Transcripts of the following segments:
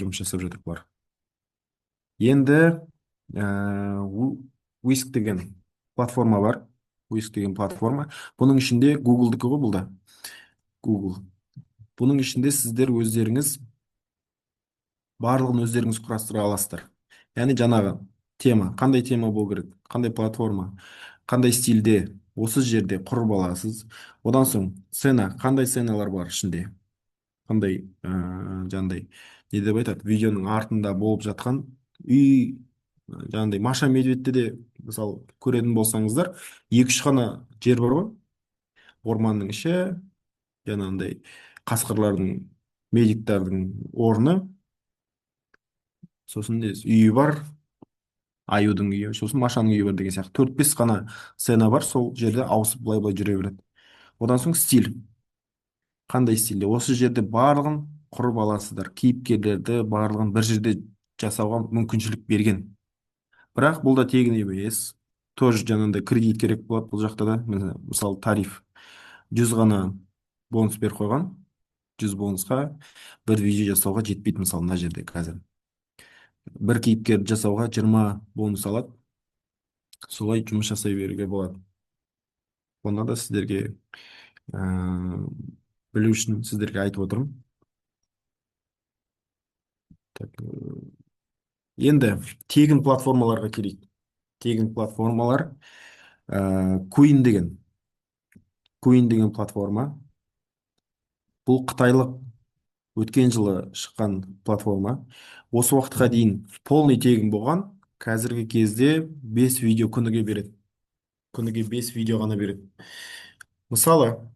жұмыс жасап жатыр бұлар. Енді Whisk деген платформа бар. Whisk деген платформа. Бұның ішінде Google-дікі ғой бұл да. Google. Бұның ішінде сіздер өздеріңіз барлығын өздеріңіз құрастыра аласыздар. Яғни жаңағы тема, қандай тема болу керек, қандай платформа, қандай стильде, осы жерде құрып аласыз. Одан соң сцена, қандай сценалар бар ішінде, қандай жаңағыдай не деп айтады, видеоның артында болып жатқан үй, жаңағыдай Маша Медведьте де мысалы көретін болсаңыздар, екі үш қана жер бар ғой, орманның іші, жаңағыдай қасқырлардың, медиктардың орны, сосын үйі бар, аюдың үйі, сосын Машаның үйі бар деген сияқты төрт бес қана сцена бар, сол жерде ауысып былай былай жүре береді. Одан соң стиль, қандай стильде, осы жерде барлығын құрып аласыздар, кейіпкерлерді барлығын бір жерде жасауға мүмкіншілік берген. Бірақ бұл да тегін емес, тоже жаңағыдай кредит керек болады бұл жақта да. Мысалы тариф 100 ғана бонус беріп қойған, 100 бонусқа бір видео жасауға жетпейді. Мысалы мына жерде қазір бір кейіпкерді жасауға 20 бонус алады, солай жұмыс жасай беруге болады. Оны да сіздерге білу үшін сіздерге айтып отырмын. Так, енді тегін платформаларға келейік. Тегін платформалар Queen деген. Queen деген платформа. Бұл қытайлық өткен жылы шыққан платформа. Осы уақытқа дейін полный тегін болған. Қазіргі кезде 5 видео күніге береді. Күніге 5 видео ғана береді. Мысалы,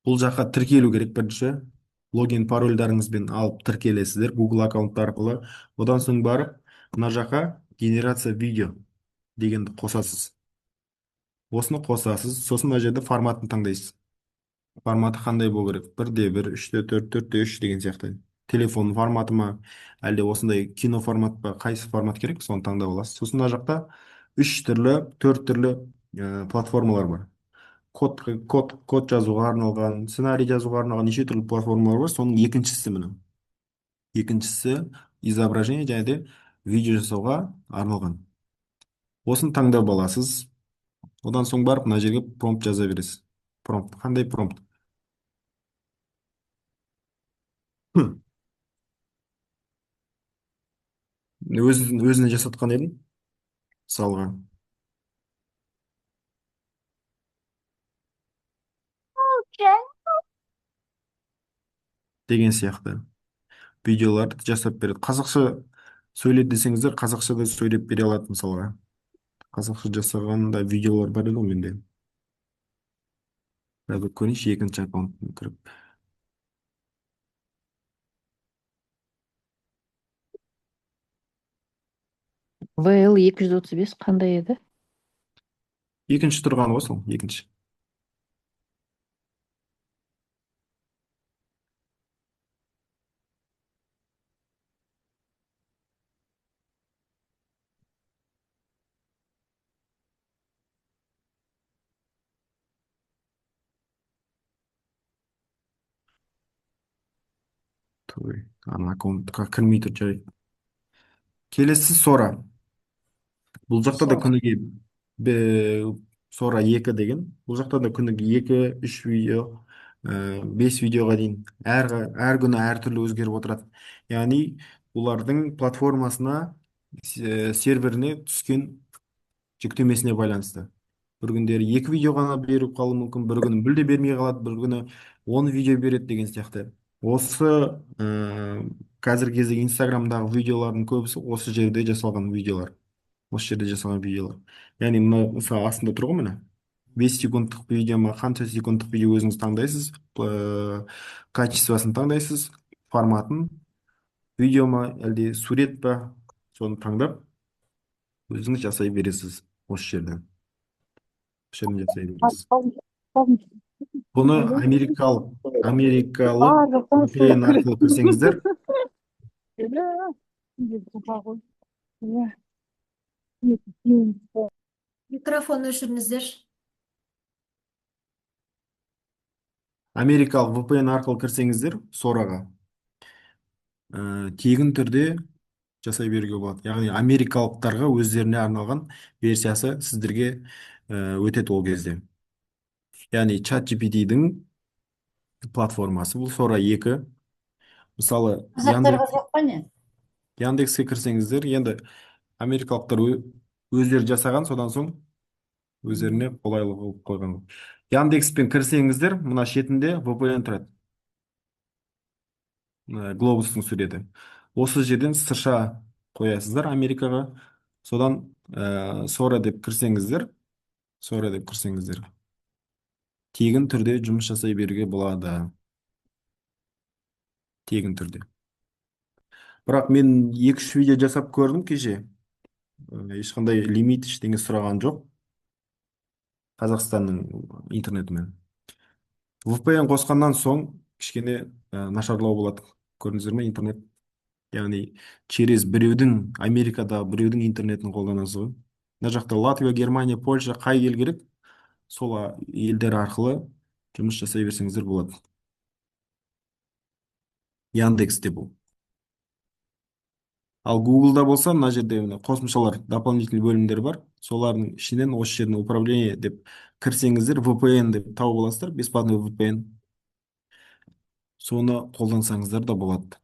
бұл жаққа тіркелу керек бірінші. Логин парольдарыңызбен алып тіркелесіздер Google аккаунт арқылы. Одан соң барып, мына жаққа генерация видео дегенді қосасыз. Осыны қосасыз, сосын мына жерде форматын таңдайсыз. Форматы қандай болу керек? 1:1, 3:4, 4:3 деген сияқты. Телефон форматы ма, әлде осындай кино формат па, қайсы формат керек, соны таңдап аласыз. Сосын мына жақта 3 түрлі, 4 түрлі платформалар бар. Код жазуға арналған, сценарий жазуға арналған неше түрлі платформалар бар. Соның екіншісі міне. Екіншісі изображение және де видео жасауға арналған. Осыны таңдап аласыз. Одан соң барып мына жерге промпт жаза бересіз. Промпт. Қандай промпт? Өзіне жасатқан едім, мысалға. Деген сияқты. Видеоларды жасап береді. Қазақша сөйлет десеңіздер, қазақша да сөйлеп бере алады мысалға. Қазақша жасаған да видеолар бар еді ғой менде. Қазір көрейінші екінші аккаунтына кіріп. ВЛ 235 қандай еді? Екінші тұрған ғой сол, екінші. Той, ана аккаунтқа кірмей тұр жай. Келесі Сора. Бұл жақта да күніге Сора 2 деген. Бұл жақта да күніге 2-3 видео, 5 видеоға дейін әр күні әртүрлі өзгеріп отырады. Яғни бұлардың платформасына, серверіне түскен жүктемесіне байланысты. Бір күндері 2 видео ғана беріп қалуы мүмкін, бір күні мүлде бермей қалады, бір күні 10 видео береді деген сияқты. Осы қазіргі кезде Инстаграмдағы видеолардың көбісі осы жерде жасалған видеолар. Осы жерде жасалған видеолар. Яғни мына мысалы астында тұр ғой міне. 5 секундтық видео ма, қанша секундтық видео өзіңіз таңдайсыз, качествосын таңдайсыз, форматын, видео ма, әлде сурет па, соны таңдап, өзіңіз жасай бересіз осы жерден. Осы жерден жасай бересіз. Бұны америкалық VPN арқылы кірсеңіздер, Микрофон өшіріңіздер. америкалық VPN арқылы кірсеңіздер Сораға, тегін түрде жасай беруге болады. Яғни америкалықтарға өздеріне арналған версиясы сіздерге өтеді ол кезде. Яғни чат GPT-дің платформасы бұл Сора 2. Мысалы Қазақтарға жоқ па не? Яндекске кірсеңіздер, енді америкалықтар өздері жасаған, содан соң өздеріне қолайлы қылып қойған. Яндекспен кірсеңіздер, мына шетінде VPN тұрады. Глобустың суреті. Осы жерден сырша қоясыздар Америкаға. Содан Сора деп кірсеңіздер, тегін түрде жұмыс жасай беруге болады. Тегін түрде. Бірақ мен 2-3 видео жасап көрдім кеше. Ешқандай лимит ештеңе сұраған жоқ. Қазақстанның интернетімен. VPN қосқаннан соң кішкене нашарлау болады. Көрдіңіздер ме интернет? Яғни через Америкада біреудің интернетін қолданасыз ғой. Мына жақта Латвия, Германия, Польша қай ел керек? Сол елдер арқылы жұмыс жасай берсеңіздер болады. Яндексте бұл. Ал Google'да болса, мына жерде қосымшалар, дополнительный бөлімдер бар. Солардың ішінен осы жерден управление деп кірсеңіздер, VPN деп тауып аласыздар, бесплатный VPN. Соны қолдансаңыздар да болады.